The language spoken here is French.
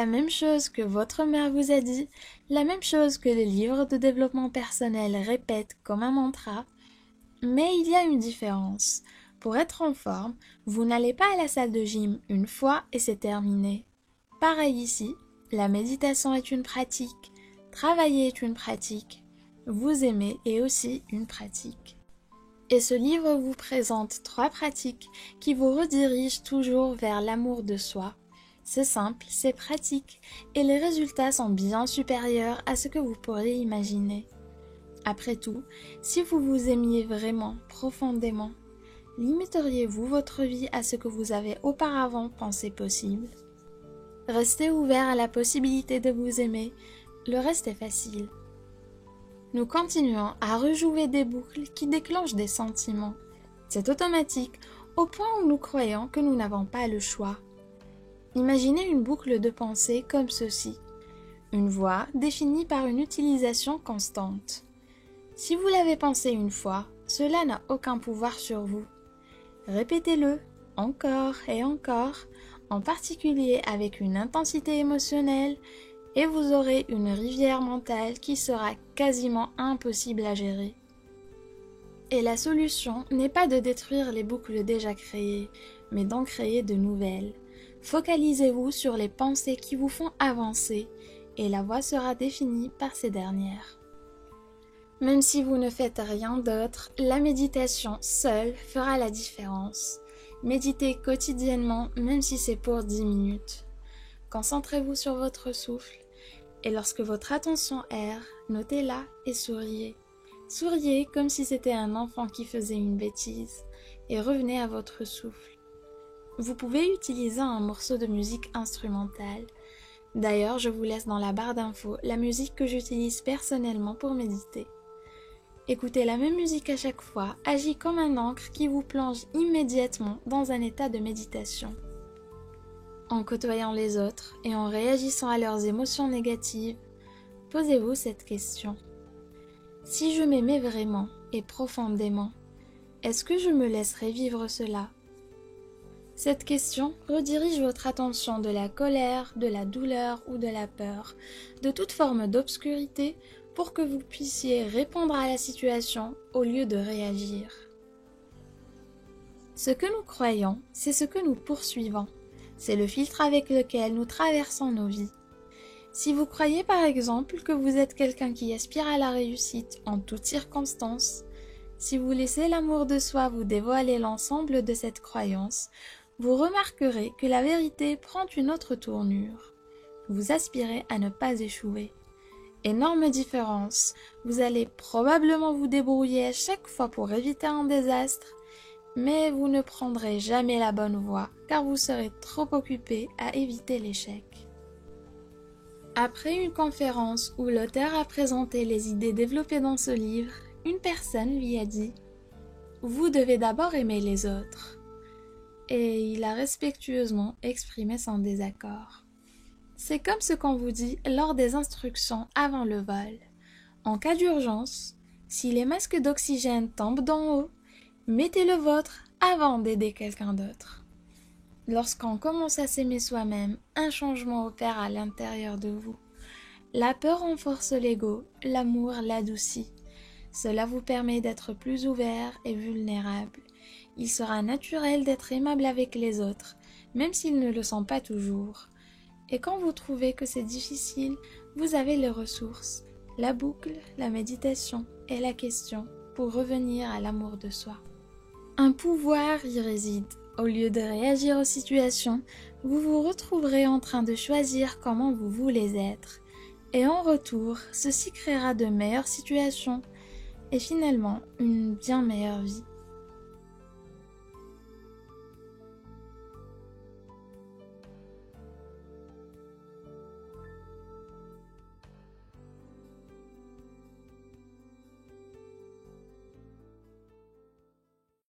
la même chose que votre mère vous a dit, la même chose que les livres de développement personnel répètent comme un mantra, mais il y a une différence. Pour être en forme, vous n'allez pas à la salle de gym une fois et c'est terminé. Pareil ici, la méditation est une pratique, travailler est une pratique, vous aimer est aussi une pratique. Et ce livre vous présente 3 pratiques qui vous redirigent toujours vers l'amour de soi. C'est simple, c'est pratique, et les résultats sont bien supérieurs à ce que vous pourriez imaginer. Après tout, si vous vous aimiez vraiment, profondément, limiteriez-vous votre vie à ce que vous avez auparavant pensé possible? Restez ouvert à la possibilité de vous aimer, le reste est facile. Nous continuons à rejouer des boucles qui déclenchent des sentiments. C'est automatique, au point où nous croyons que nous n'avons pas le choix. Imaginez une boucle de pensée comme ceci. Une voix définie par une utilisation constante. Si vous l'avez pensé une fois, cela n'a aucun pouvoir sur vous. Répétez-le encore et encore, en particulier avec une intensité émotionnelle, et vous aurez une rivière mentale qui sera quasiment impossible à gérer. Et la solution n'est pas de détruire les boucles déjà créées, mais d'en créer de nouvelles. Focalisez-vous sur les pensées qui vous font avancer, et la voie sera définie par ces dernières. Même si vous ne faites rien d'autre, la méditation seule fera la différence. Méditez quotidiennement, même si c'est pour 10 minutes. Concentrez-vous sur votre souffle, et lorsque votre attention erre, notez-la et souriez. Souriez comme si c'était un enfant qui faisait une bêtise, et revenez à votre souffle. Vous pouvez utiliser un morceau de musique instrumentale. D'ailleurs, je vous laisse dans la barre d'infos la musique que j'utilise personnellement pour méditer. Écouter la même musique à chaque fois agit comme un ancre qui vous plonge immédiatement dans un état de méditation. En côtoyant les autres et en réagissant à leurs émotions négatives, posez-vous cette question. Si je m'aimais vraiment et profondément, est-ce que je me laisserais vivre cela? Cette question redirige votre attention de la colère, de la douleur ou de la peur, de toute forme d'obscurité pour que vous puissiez répondre à la situation au lieu de réagir. Ce que nous croyons, c'est ce que nous poursuivons. C'est le filtre avec lequel nous traversons nos vies. Si vous croyez par exemple que vous êtes quelqu'un qui aspire à la réussite en toutes circonstances, si vous laissez l'amour de soi vous dévoiler l'ensemble de cette croyance, vous remarquerez que la vérité prend une autre tournure. Vous aspirez à ne pas échouer. Énorme différence, vous allez probablement vous débrouiller à chaque fois pour éviter un désastre, mais vous ne prendrez jamais la bonne voie car vous serez trop occupé à éviter l'échec. Après une conférence où l'auteur a présenté les idées développées dans ce livre, une personne lui a dit « Vous devez d'abord aimer les autres ». Et il a respectueusement exprimé son désaccord. C'est comme ce qu'on vous dit lors des instructions avant le vol. En cas d'urgence, si les masques d'oxygène tombent d'en haut, mettez le vôtre avant d'aider quelqu'un d'autre. Lorsqu'on commence à s'aimer soi-même, un changement opère à l'intérieur de vous. La peur renforce l'ego, l'amour l'adoucit. Cela vous permet d'être plus ouvert et vulnérable. Il sera naturel d'être aimable avec les autres, même s'ils ne le sont pas toujours. Et quand vous trouvez que c'est difficile, vous avez les ressources, la boucle, la méditation et la question pour revenir à l'amour de soi. Un pouvoir y réside. Au lieu de réagir aux situations, vous vous retrouverez en train de choisir comment vous voulez être. Et en retour, ceci créera de meilleures situations et finalement une bien meilleure vie.